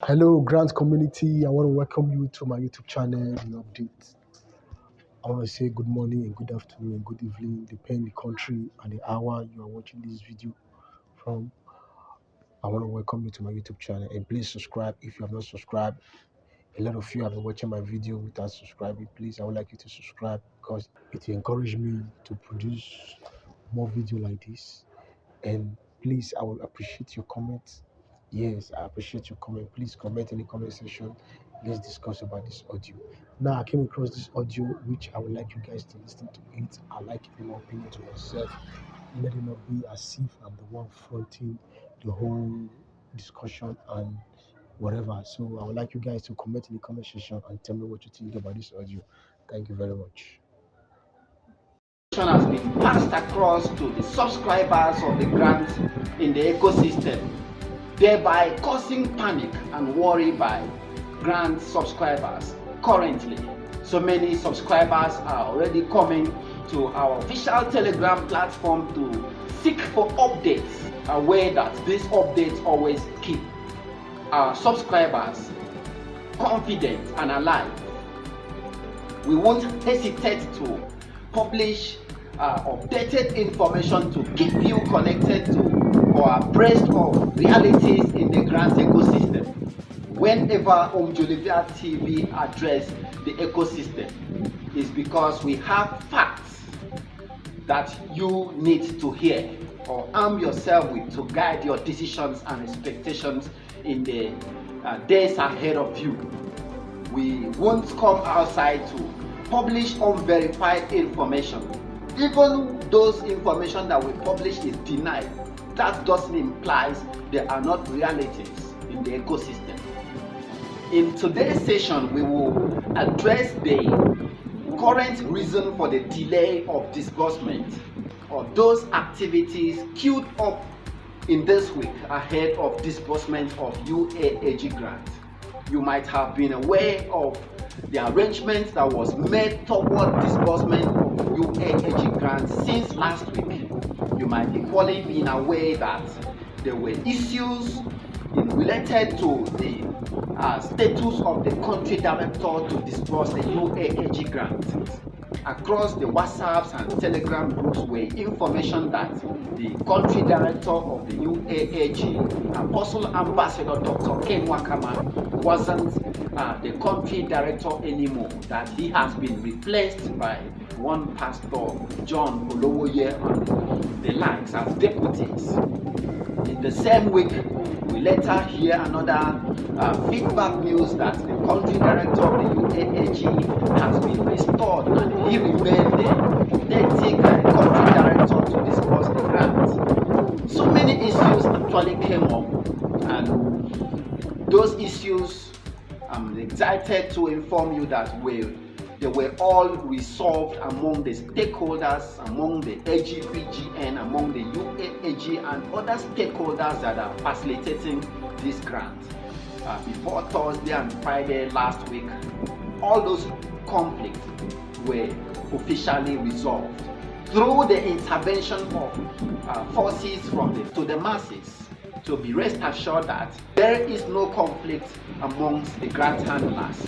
Hello, Grant community. I want to welcome you to my YouTube channel, The Update. I want to say good morning and good afternoon and good evening, depending the country and the hour you are watching this video from. I want to welcome you to my YouTube channel and please subscribe if you have not subscribed. A lot of you have been watching my video without subscribing. Please, I would like you to subscribe because it will encourage me to produce more video like this. And please, I will appreciate your comments. Yes, I appreciate your comment. Please comment in the comment section. Let's discuss about this audio. Now I came across this audio which I would like you guys to listen to it. I like it in my opinion to myself. Let it not be as if I'm the one fronting the whole discussion and whatever. So I would like you guys to comment in the comment section and tell me what you think about this audio. Thank you very much. Has been passed across to the subscribers of the grant in the ecosystem, thereby causing panic and worry by grant subscribers. Currently, so many subscribers are already coming to our official Telegram platform to seek for updates, aware that these updates always keep our subscribers confident and alive. We won't hesitate to publish updated information to keep you connected to or abreast of realities in the grant ecosystem. Whenever Omjolivia TV address the ecosystem, is because we have facts that you need to hear or arm yourself with to guide your decisions and expectations in the days ahead of you. We won't come outside to publish unverified information. Even those information that we publish is denied. That doesn't imply there are not realities in the ecosystem. In today's session, we will address the current reason for the delay of disbursement or those activities queued up in this week ahead of disbursement of UAAG grant. You might have been aware of the arrangement that was made toward disbursement of UAAG grant since last week. You might equally be aware that there were issues related to the status of the country director to disburse the UAAG grant. Across the WhatsApps and Telegram groups were information that the country director of the UAAG, Apostle Ambassador Dr. Ken Wakama, wasn't the country director anymore, that he has been replaced by one Pastor John Olowoye and the likes as deputies. In the same week, we later hear another feedback news that the country director of the UAAG has been restored and he remained the authentic country director to discuss the grant. So many issues actually came up, and those issues, I'm excited to inform you that they were all resolved among the stakeholders, among the AGPGN, among the UAAG and other stakeholders that are facilitating this grant. Before Thursday and Friday last week, all those conflicts were officially resolved through the intervention of forces to the masses. To be rest assured that there is no conflict amongst the grant handlers.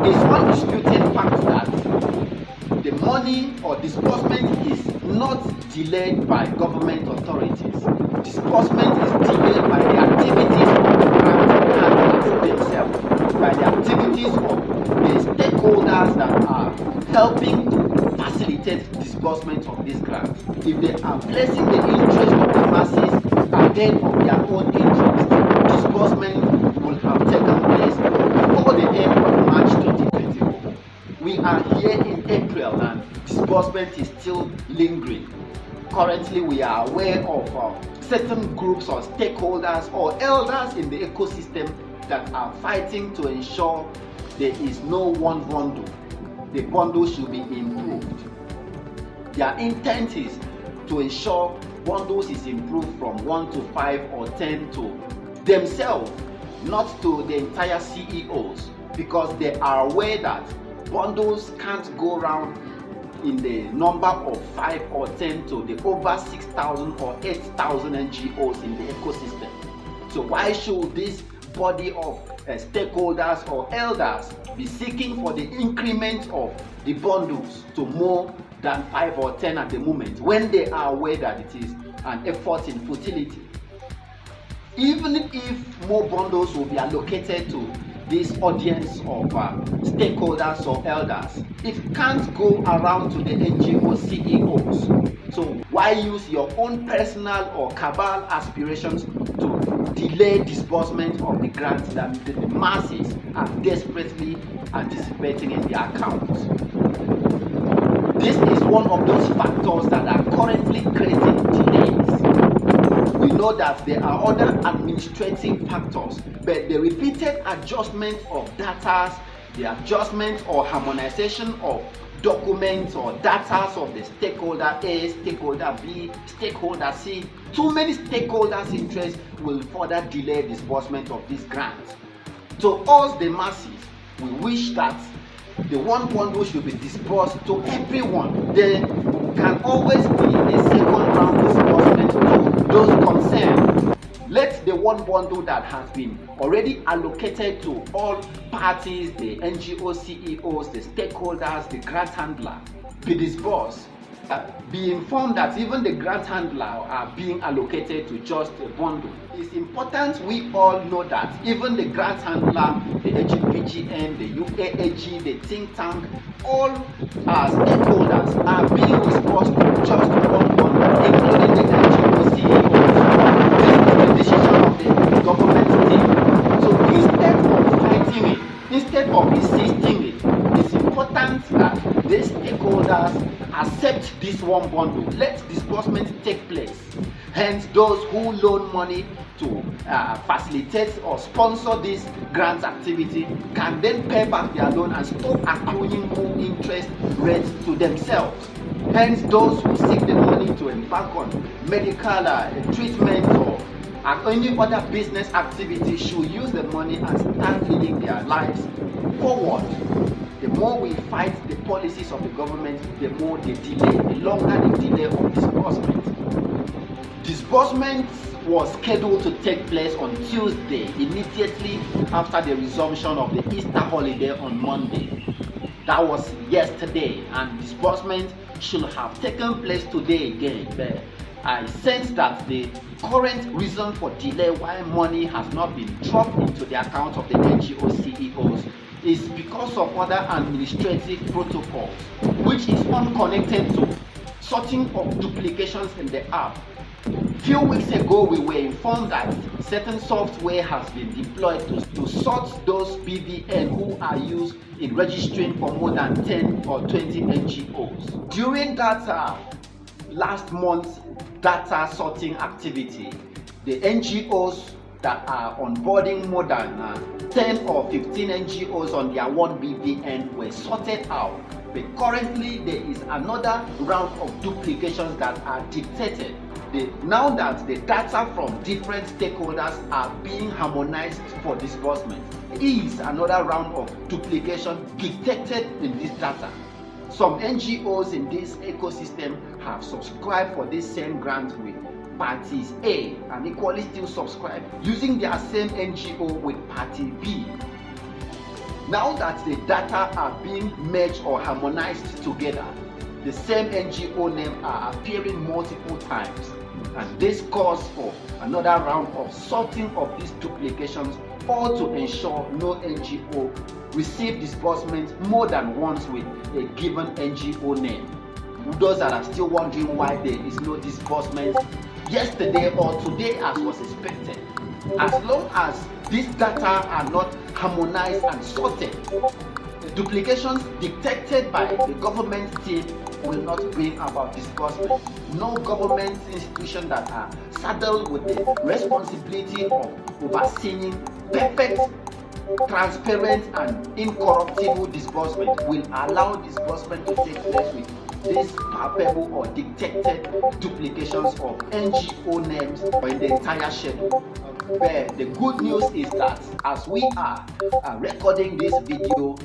It's undisputed fact that the money or disbursement is not delayed by government authorities. Disbursement is delayed by the activities of the grant handlers themselves, by the activities of the stakeholders that are helping to facilitate disbursement of this grant. If they are placing the interest of the masses ahead of their own interest, disbursement will have taken place before the end of March 2024. We are here in April and disbursement is still lingering. Currently, we are aware of certain groups or stakeholders or elders in the ecosystem that are fighting to ensure there is no one bundle. The bundle should be improved. Their intent is to ensure bundles is improved from 1 to 5 or 10 to themselves, not to the entire CEOs, because they are aware that bundles can't go around in the number of 5 or 10 to the over 6,000 or 8,000 NGOs in the ecosystem. So why should these body of stakeholders or elders be seeking for the increment of the bundles to more than 5 or 10 at the moment, when they are aware that it is an effort in futility. Even if more bundles will be allocated to this audience of stakeholders or elders, it can't go around to the NGO CEOs. So why use your own personal or cabal aspirations to delay disbursement of the grants that the masses are desperately anticipating in their accounts? This is one of those factors that are currently creating delays. We know that there are other administrative factors, but the repeated adjustment of data, the adjustment or harmonization of documents or data of the stakeholder A, stakeholder B, stakeholder C, too many stakeholders' interests will further delay disbursement of these grants. To us, the masses, we wish that the one bundle should be disbursed to everyone. There can always be a second round disbursement to those concerned. Let the one bundle that has been already allocated to all parties, the NGO CEOs, the stakeholders, the grant handler, be disbursed. Be informed that even the grant handler are being allocated to just a bundle. It's important we all know that even the grant handler, the AGPGN, the UAAG, the think tank, all stakeholders are being disbursed to just one bundle, including the NGO CEOs. This is the decision of the government team. So instead of fighting it, instead of resisting it, it's important that these stakeholders accept this one bundle. Let disbursement take place. Hence, those who loan money to facilitate or sponsor this grant activity can then pay back their loan and stop accruing more interest rates to themselves. Hence, those who seek the money to embark on medical treatment or any other business activity should use the money and start leading their lives forward. The more we fight the policies of the government, the more they delay, the longer the delay of disbursement. Disbursement was scheduled to take place on Tuesday, immediately after the resumption of the Easter holiday on Monday. That was yesterday, and disbursement should have taken place today again. But I sense that the current reason for delay why money has not been dropped into the account of the NGO CEOs is because of other administrative protocols, which is unconnected to sorting of duplications in the app. Few weeks ago, we were informed that certain software has been deployed to sort those BVN who are used in registering for more than 10 or 20 NGOs. During that last month's data sorting activity, the NGOs that are onboarding more than 10 or 15 NGOs on their one BVN were sorted out. But currently, there is another round of duplications that are detected. Now that the data from different stakeholders are being harmonized for disbursement, is another round of duplication detected in this data. Some NGOs in this ecosystem have subscribed for this same grant with parties A and equally still subscribe using their same NGO with party B. Now that the data are being merged or harmonized together, the same NGO name are appearing multiple times, and this calls for another round of sorting of these duplications, all to ensure no NGO receive disbursement more than once with a given NGO name. Those that are still wondering why there is no disbursement yesterday or today as was expected, as long as these data are not harmonized and sorted, the duplications detected by the government team will not bring about disbursement. No government institution that are saddled with the responsibility of overseeing perfect, transparent and incorruptible disbursement will allow disbursement to take place with these palpable or detected duplications of NGO names or in the entire schedule. But the good news is that as we are recording this video,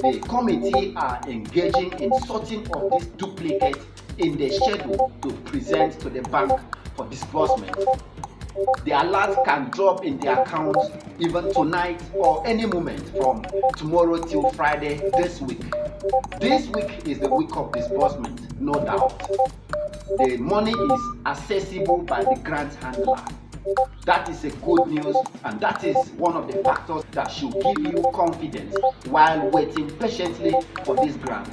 the committee are engaging in sorting of these duplicates in the schedule to present to the bank for disbursement. The alert can drop in the account even tonight or any moment from tomorrow till Friday this week. This week is the week of disbursement, no doubt. The money is accessible by the grant handler. That is a good news, and that is one of the factors that should give you confidence while waiting patiently for this grant.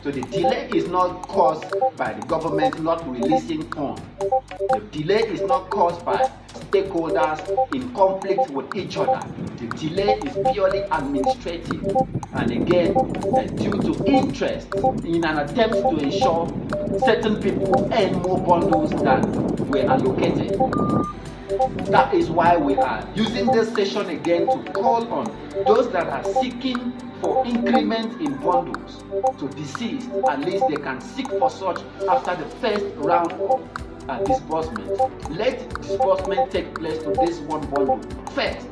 So the delay is not caused by the government not releasing funds. The delay is not caused by stakeholders in conflict with each other. The delay is purely administrative, and again due to interest in an attempt to ensure certain people earn more bundles than were allocated. That is why we are using this session again to call on those that are seeking for increment in bundles to desist. At least they can seek for such after the first round of disbursement. Let disbursement take place to this one bundle first.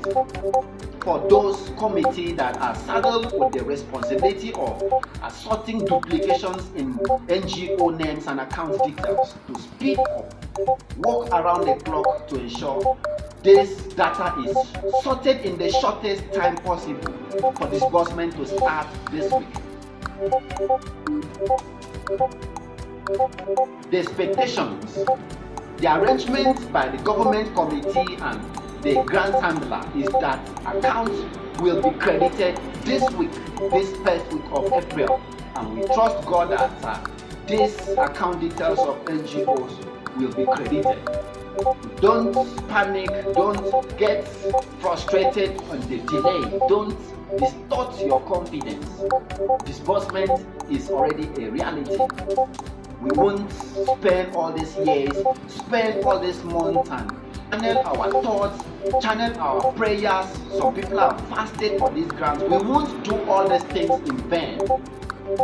For those committees that are saddled with the responsibility of assorting duplications in NGO names and account details, to speed up, work around the clock to ensure this data is sorted in the shortest time possible for disbursement to start this week. The expectations, the arrangement by the government committee and the grant handler is that accounts will be credited this week, this first week of April, and we trust God that these account details of NGOs will be credited. Don't panic, don't get frustrated on the delay, don't distort your confidence. Disbursement is already a reality. We won't spend all these years, spend all this months and channel our thoughts, channel our prayers. Some people have fasted for these grants. We won't do all these things in vain.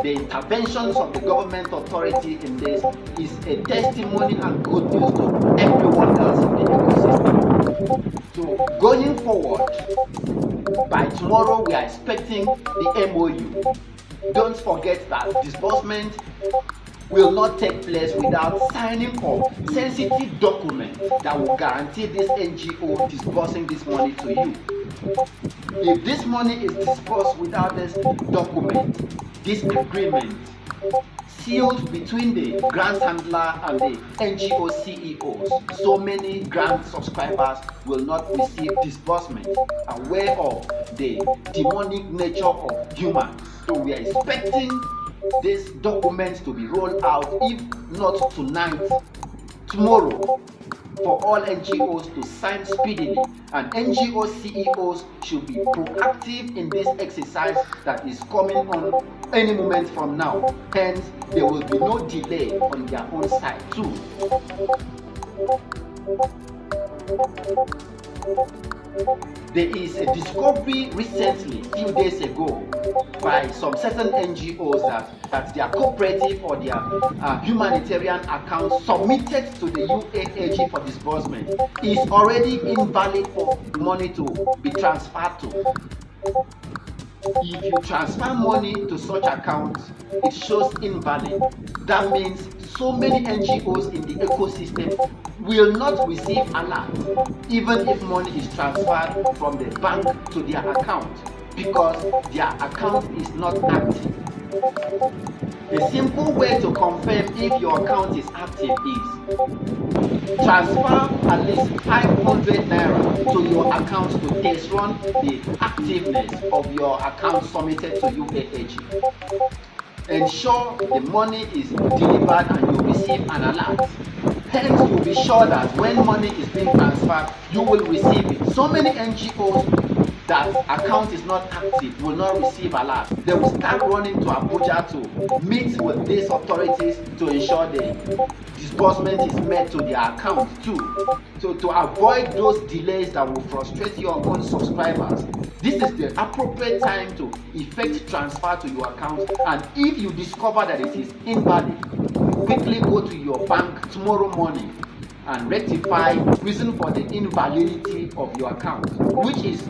The interventions of the government authority in this is a testimony and good news to everyone else in the ecosystem. So going forward, by tomorrow we are expecting the MOU. Don't forget that disbursement will not take place without signing of sensitive documents that will guarantee this NGO disbursing this money to you. If this money is disbursed without this document, this agreement sealed between the grant handler and the NGO CEOs, so many grant subscribers will not receive disbursement, aware of the demonic nature of humans. So we are expecting these documents to be rolled out, if not tonight, tomorrow, for all NGOs to sign speedily, and NGO CEOs should be proactive in this exercise that is coming on any moment from now. Hence, there will be no delay on their own side too. There is a discovery recently, few days ago, by some certain NGOs that their cooperative or their humanitarian account submitted to the UAAG for disbursement is already invalid for money to be transferred to. If you transfer money to such accounts, it shows invalid. That means so many NGOs in the ecosystem will not receive alert, even if money is transferred from the bank to their account, because their account is not active. The simple way to confirm if your account is active is transfer at least 500 naira to your account to test run the activeness of your account submitted to UAAG. Ensure the money is delivered and you receive an alert. Hence, you'll be sure that when money is being transferred, you will receive it. So many NGOs that account is not active will not receive alert. They will start running to Abuja to meet with these authorities to ensure the disbursement is made to their account too. So to avoid those delays that will frustrate your own subscribers, this is the appropriate time to effect transfer to your account. And if you discover that it is invalid, quickly go to your bank tomorrow morning and rectify reason for the invalidity of your account, which is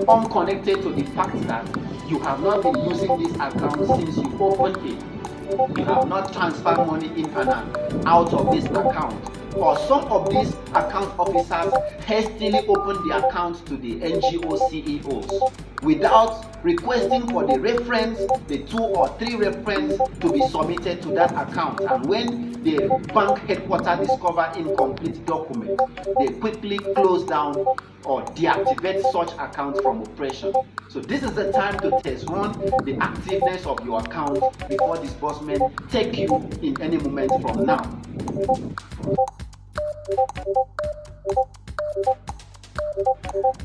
unconnected to the fact that you have not been using this account since you opened it. You have not transferred money in and out of this account. or some of these account officers hastily open the accounts to the NGO CEOs without requesting for the reference, the 2 or 3 reference to be submitted to that account. And when the bank headquarters discover incomplete document, they quickly close down or deactivate such accounts from operation. So this is the time to test run the activeness of your account before disbursement take you in any moment from now.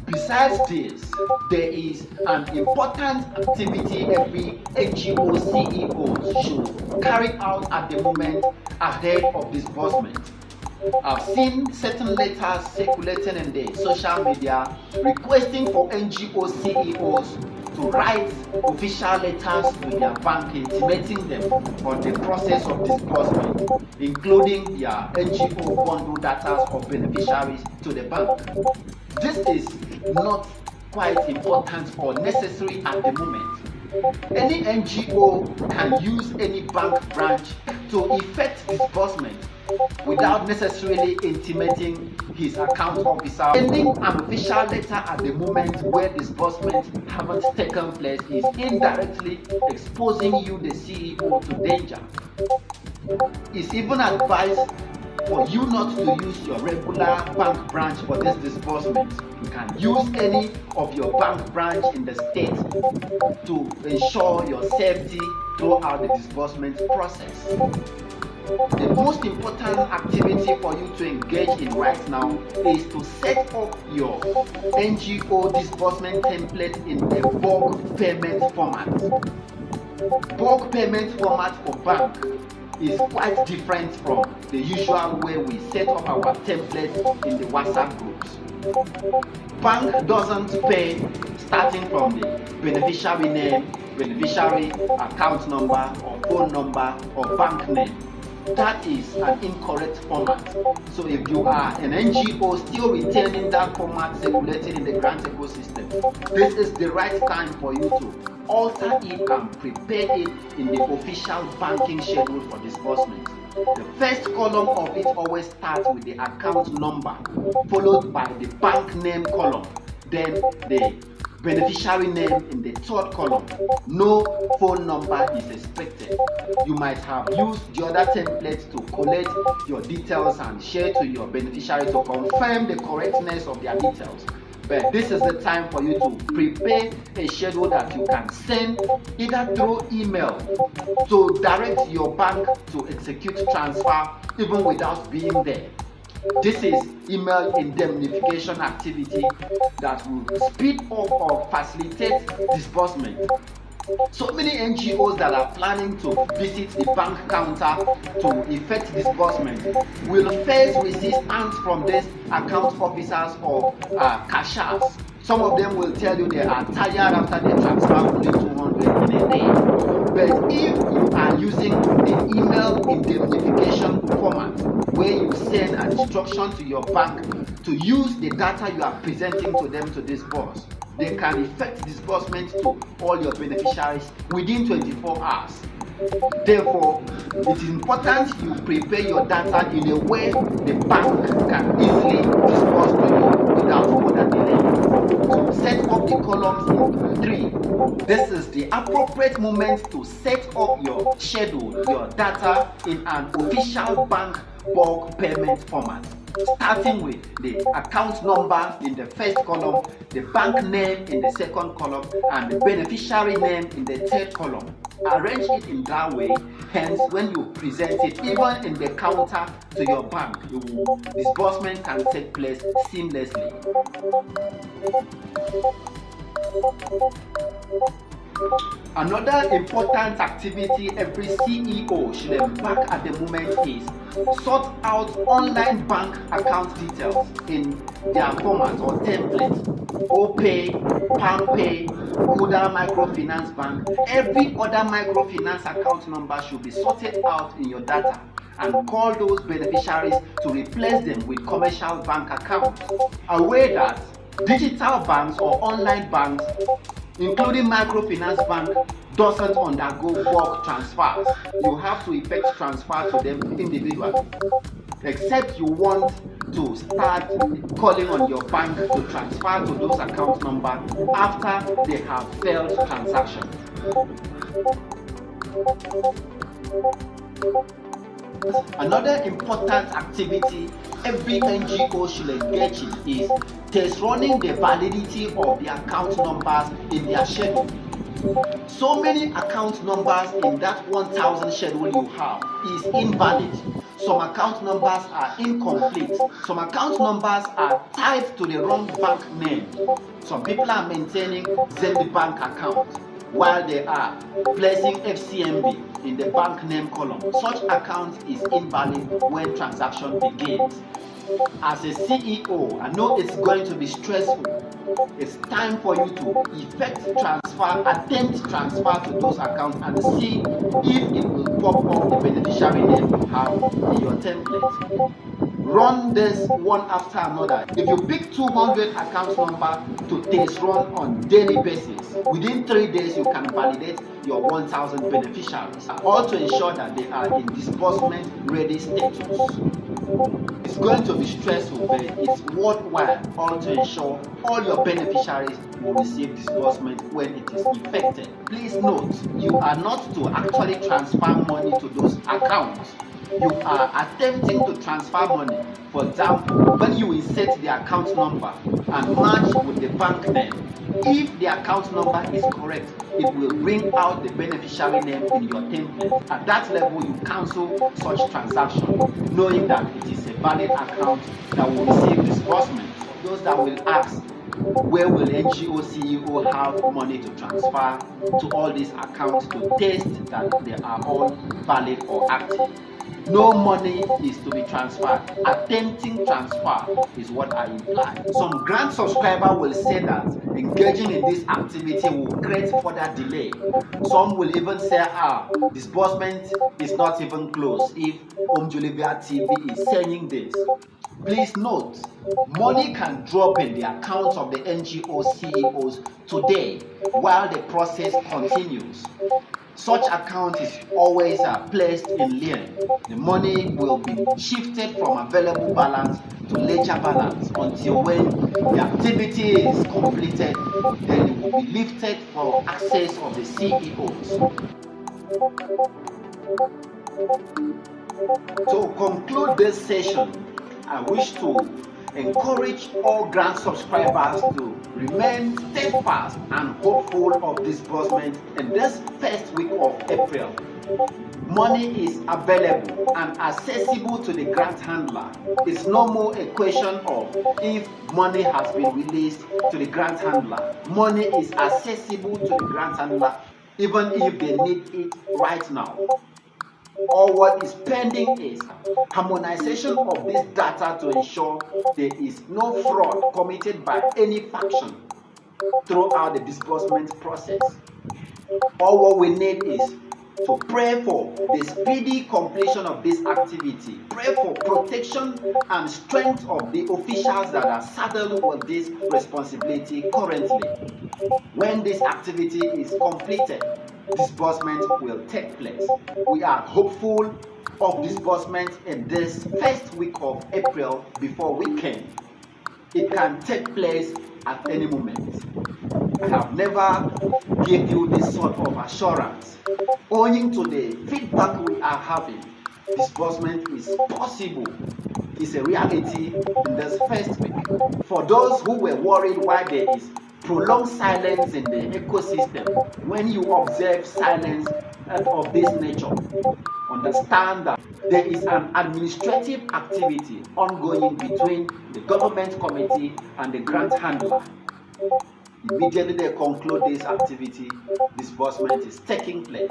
Besides this, there is an important activity every NGO CEO should carry out at the moment ahead of disbursement. I've seen certain letters circulating in the social media requesting for NGO CEOs to write official letters to their bank intimating them on the process of disbursement, including their NGO bundle data of beneficiaries to the bank. This is not quite important or necessary at the moment. Any NGO can use any bank branch to effect disbursement without necessarily intimating his account officer. Sending an official letter at the moment where disbursement haven't taken place is indirectly exposing you, the CEO, to danger. It's even advised for you not to use your regular bank branch for this disbursement. You can use any of your bank branch in the state to ensure your safety throughout the disbursement process. The most important activity for you to engage in right now is to set up your NGO disbursement template in a bulk payment format. Bulk payment format for bank is quite different from the usual way we set up our template in the WhatsApp groups. Bank doesn't pay starting from the beneficiary name, beneficiary account number or phone number or bank name. That is an incorrect format. So if you are an NGO still retaining that format circulating in the grant ecosystem, this is the right time for you to alter it and prepare it in the official banking schedule for disbursement. The first column of it always starts with the account number, followed by the bank name column, then the beneficiary name in the third column. No phone number is expected. You might have used the other templates to collect your details and share to your beneficiary to confirm the correctness of their details. But this is the time for you to prepare a schedule that you can send either through email to direct your bank to execute transfer even without being there. This is email indemnification activity that will speed up or facilitate disbursement. So many NGOs that are planning to visit the bank counter to effect disbursement will face resistance from these account officers or cashiers. Some of them will tell you they are tired after they transfer only 200 in a day. But if you are using the email indemnification format, where you send an instruction to your bank to use the data you are presenting to them to disburse, they can effect disbursement to all your beneficiaries within 24 hours. Therefore, it is important you prepare your data in a way the bank can easily disburse to you without further delay. So set up the columns in 3. This is the appropriate moment to set up your schedule, your data in an official bank bulk payment format, starting with the account number in the first column, the bank name in the second column, and the beneficiary name in the third column. Arrange it in that way, hence when you present it even in the counter to your bank, disbursement can take place seamlessly. Another important activity every CEO should embark at the moment is sort out online bank account details in their format or template. OPay, PalmPay, Kuda Microfinance Bank, every other microfinance account number should be sorted out in your data and call those beneficiaries to replace them with commercial bank accounts. Aware that digital banks or online banks, including microfinance bank, doesn't undergo bulk transfers. You have to effect transfer to them individually. except you want to start calling on your bank to transfer to those account numbers after they have failed transactions. Another important activity every NGO should engage in is test running the validity of the account numbers in their schedule. So many account numbers in that 1000 schedule you have is invalid. Some account numbers are incomplete. Some account numbers are tied to the wrong bank name. Some people are maintaining Zenith Bank account while they are placing FCMB in the bank name column. Such account is invalid when transaction begins. As a CEO, I know it's going to be stressful. It's time for you to attempt transfer to those accounts and see if it will pop up the beneficiary name you have in your template. Run this one after another. If you pick 200 account numbers to test run on daily basis, within 3 days you can validate your 1000 beneficiaries, all to ensure that they are in disbursement ready status. It's going to be stressful, but it's worthwhile all to ensure all your beneficiaries will receive disbursement when it is effected. Please note, you are not to actually transfer money to those accounts. You are attempting to transfer money. For example, when you insert the account number and match with the bank name, if the account number is correct, it will bring out the beneficiary name in your template. At that level, you cancel such transaction, knowing that it is a valid account that will receive disbursement. Those that will ask, where will NGO CEO have money to transfer to all these accounts to test that they are all valid or active? No money is to be transferred. Attempting transfer is what I imply. Some grant subscriber will say that engaging in this activity will create further delay. Some will even say, disbursement is not even close if Julivia TV is saying this. Please note, money can drop in the accounts of the NGO CEOs today while the process continues. Such account is always placed in lien. The money will be shifted from available balance to ledger balance until when the activity is completed, then it will be lifted for access of the CEOs. To conclude this session, I wish to encourage all grant subscribers to remain steadfast and hopeful of disbursement in this first week of April. Money is available and accessible to the grant handler. It's no more a question of if money has been released to the grant handler. Money is accessible to the grant handler even if they need it right now. All what is pending is harmonization of this data to ensure there is no fraud committed by any faction throughout the disbursement process. All what we need is to pray for the speedy completion of this activity. Pray for protection and strength of the officials that are saddled with this responsibility currently. When this activity is completed, disbursement will take place. We are hopeful of disbursement in this first week of April before weekend. It can take place at any moment. I have never given you this sort of assurance. Owing to the feedback we are having, disbursement is possible. It's a reality in this first week. For those who were worried why there is prolonged silence in the ecosystem, when you observe silence of this nature, understand that there is an administrative activity ongoing between the government committee and the grant handler. Immediately they conclude this activity, disbursement is taking place.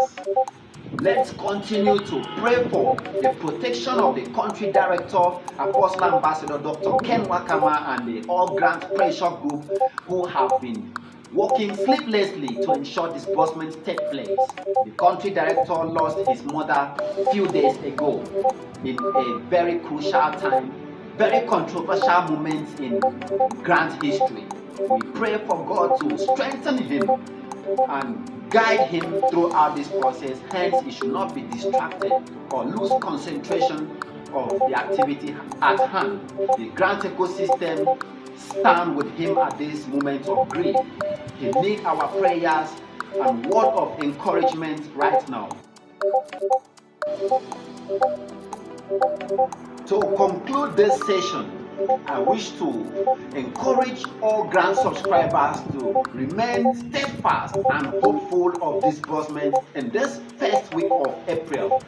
Let's continue to pray for the protection of the country director, Apostle Ambassador Dr. Ken Wakama, and the All Grant Pressure Group who have been working sleeplessly to ensure disbursements take place. The country director lost his mother a few days ago in a very crucial time, very controversial moment in grant history. We pray for God to strengthen him and guide him throughout this process. Hence, he should not be distracted or lose concentration of the activity at hand. The grant ecosystem stand with him at this moment of grief. He needs our prayers and word of encouragement right now. To conclude this session, I wish to encourage all grant subscribers to remain steadfast and hopeful of disbursement in this first week of April.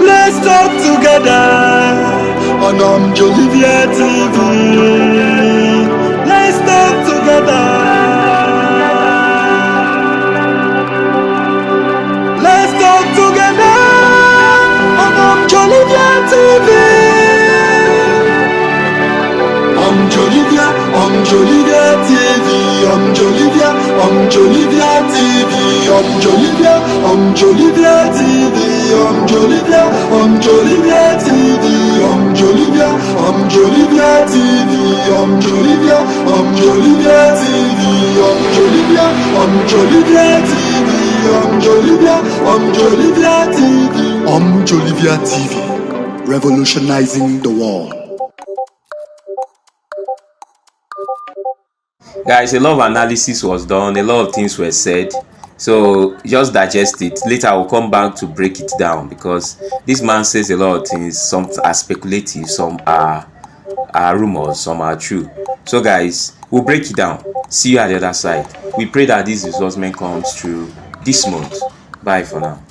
Let's talk together on Jolivia TV. Let's talk together. Let's talk together on Jolivia TV. Jolivia TV, Jolivia TV, Jolivia TV, Jolivia TV, Jolivia TV, Jolivia TV, Jolivia TV, revolutionizing the world. Guys, a lot of analysis was done, a lot of things were said, so just digest it. Later I will come back to break it down, because this man says a lot of things. Some are speculative, some are rumors, some are true. So guys, we'll break it down. See you at the other side. We pray that this disbursement comes through this month. Bye for now.